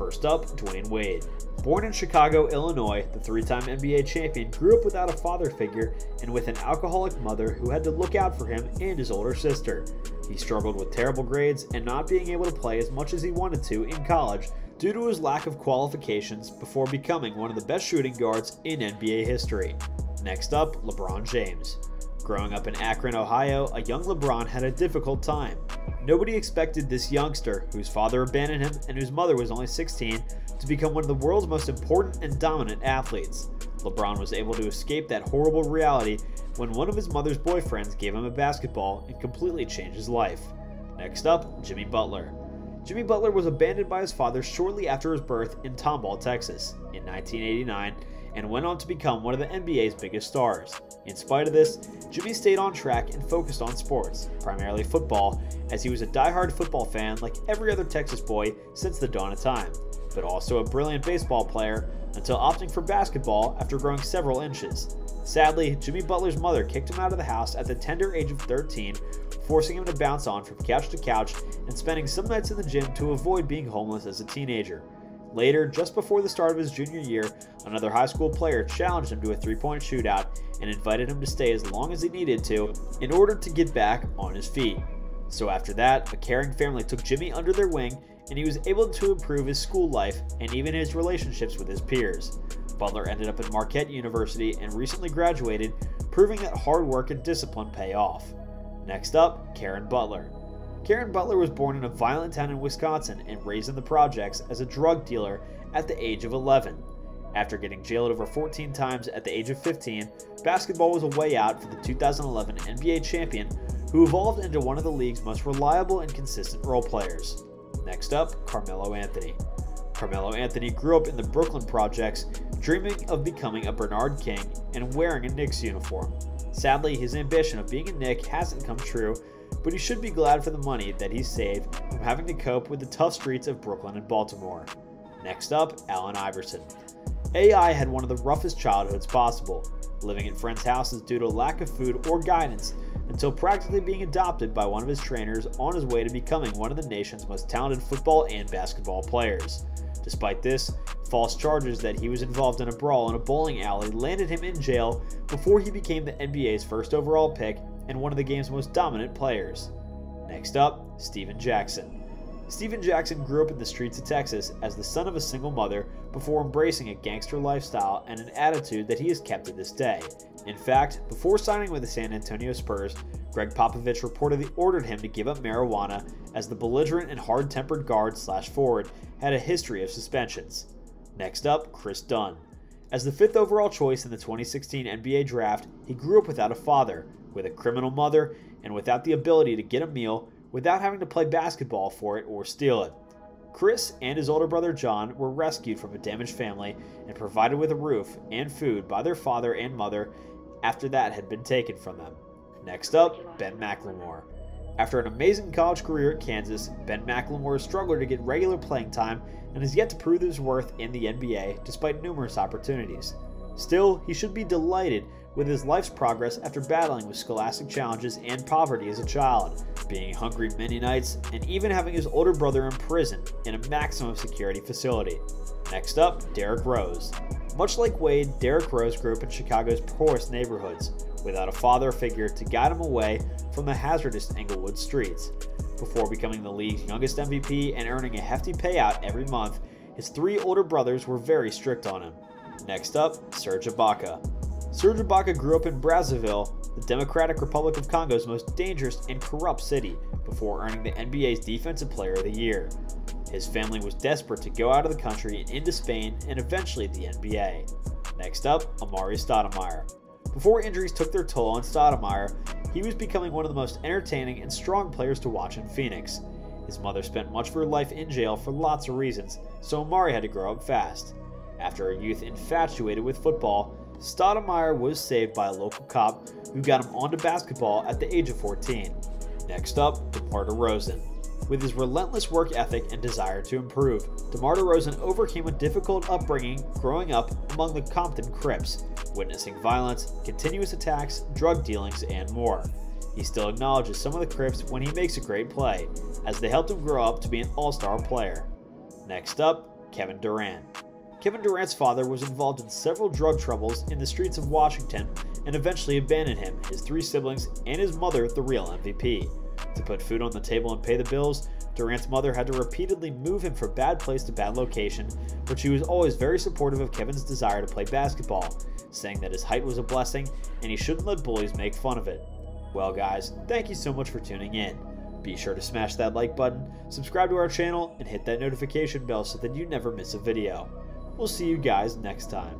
First up, Dwayne Wade. Born in Chicago, Illinois, the three-time NBA champion grew up without a father figure and with an alcoholic mother who had to look out for him and his older sister. He struggled with terrible grades and not being able to play as much as he wanted to in college due to his lack of qualifications before becoming one of the best shooting guards in NBA history. Next up, LeBron James. Growing up in Akron, Ohio, a young LeBron had a difficult time. Nobody expected this youngster, whose father abandoned him and whose mother was only 16, to become one of the world's most important and dominant athletes. LeBron was able to escape that horrible reality when one of his mother's boyfriends gave him a basketball and completely changed his life. Next up, Jimmy Butler. Jimmy Butler was abandoned by his father shortly after his birth in Tomball, Texas, in 1989, and went on to become one of the NBA's biggest stars. In spite of this, Jimmy stayed on track and focused on sports, primarily football, as he was a die-hard football fan like every other Texas boy since the dawn of time, but also a brilliant baseball player until opting for basketball after growing several inches. Sadly, Jimmy Butler's mother kicked him out of the house at the tender age of 13, forcing him to bounce on from couch to couch and spending some nights in the gym to avoid being homeless as a teenager. Later, just before the start of his junior year, another high school player challenged him to a three-point shootout and invited him to stay as long as he needed to in order to get back on his feet. So after that, a caring family took Jimmy under their wing and he was able to improve his school life and even his relationships with his peers. Butler ended up at Marquette University and recently graduated, proving that hard work and discipline pay off. Next up, Karen Butler. Karen Butler was born in a violent town in Wisconsin and raised in the projects as a drug dealer at the age of 11. After getting jailed over 14 times at the age of 15, basketball was a way out for the 2011 NBA champion, who evolved into one of the league's most reliable and consistent role players. Next up, Carmelo Anthony. Carmelo Anthony grew up in the Brooklyn projects, dreaming of becoming a Bernard King and wearing a Knicks uniform. Sadly, his ambition of being a Knick hasn't come true, but he should be glad for the money that he saved from having to cope with the tough streets of Brooklyn and Baltimore. Next up, Allen Iverson. AI had one of the roughest childhoods possible, living in friends' houses due to lack of food or guidance, until practically being adopted by one of his trainers on his way to becoming one of the nation's most talented football and basketball players. Despite this, false charges that he was involved in a brawl in a bowling alley landed him in jail before he became the NBA's first overall pick and one of the game's most dominant players. Next up, Steven Jackson. Steven Jackson grew up in the streets of Texas as the son of a single mother before embracing a gangster lifestyle and an attitude that he has kept to this day. In fact, before signing with the San Antonio Spurs, Greg Popovich reportedly ordered him to give up marijuana as the belligerent and hard-tempered guard/forward had a history of suspensions. Next up, Chris Dunn. As the 5th overall choice in the 2016 NBA draft, he grew up without a father, with a criminal mother, and without the ability to get a meal without having to play basketball for it or steal it. Chris and his older brother John were rescued from a damaged family and provided with a roof and food by their father and mother after that had been taken from them. Next up, Ben McLemore. After an amazing college career at Kansas, Ben McLemore has struggled to get regular playing time and has yet to prove his worth in the NBA despite numerous opportunities. Still, he should be delighted with his life's progress after battling with scholastic challenges and poverty as a child, being hungry many nights, and even having his older brother imprisoned in a maximum security facility. Next up, Derrick Rose. Much like Wade, Derrick Rose grew up in Chicago's poorest neighborhoods, without a father figure to guide him away from the hazardous Englewood streets. Before becoming the league's youngest MVP and earning a hefty payout every month, his 3 older brothers were very strict on him. Next up, Serge Ibaka. Serge Ibaka grew up in Brazzaville, the Democratic Republic of Congo's most dangerous and corrupt city, before earning the NBA's Defensive Player of the Year. His family was desperate to go out of the country and into Spain and eventually the NBA. Next up, Amari Stoudemire. Before injuries took their toll on Stoudemire, he was becoming one of the most entertaining and strong players to watch in Phoenix. His mother spent much of her life in jail for lots of reasons, so Amari had to grow up fast. After a youth infatuated with football, Stoudemire was saved by a local cop who got him onto basketball at the age of 14. Next up, DeMar DeRozan. With his relentless work ethic and desire to improve, DeMar DeRozan overcame a difficult upbringing growing up among the Compton Crips, witnessing violence, continuous attacks, drug dealings, and more. He still acknowledges some of the Crips when he makes a great play, as they helped him grow up to be an all-star player. Next up, Kevin Durant. Kevin Durant's father was involved in several drug troubles in the streets of Washington and eventually abandoned him, his 3 siblings, and his mother, the real MVP. To put food on the table and pay the bills, Durant's mother had to repeatedly move him from bad place to bad location, but she was always very supportive of Kevin's desire to play basketball, saying that his height was a blessing and he shouldn't let bullies make fun of it. Well guys, thank you so much for tuning in. Be sure to smash that like button, subscribe to our channel, and hit that notification bell so that you never miss a video. We'll see you guys next time.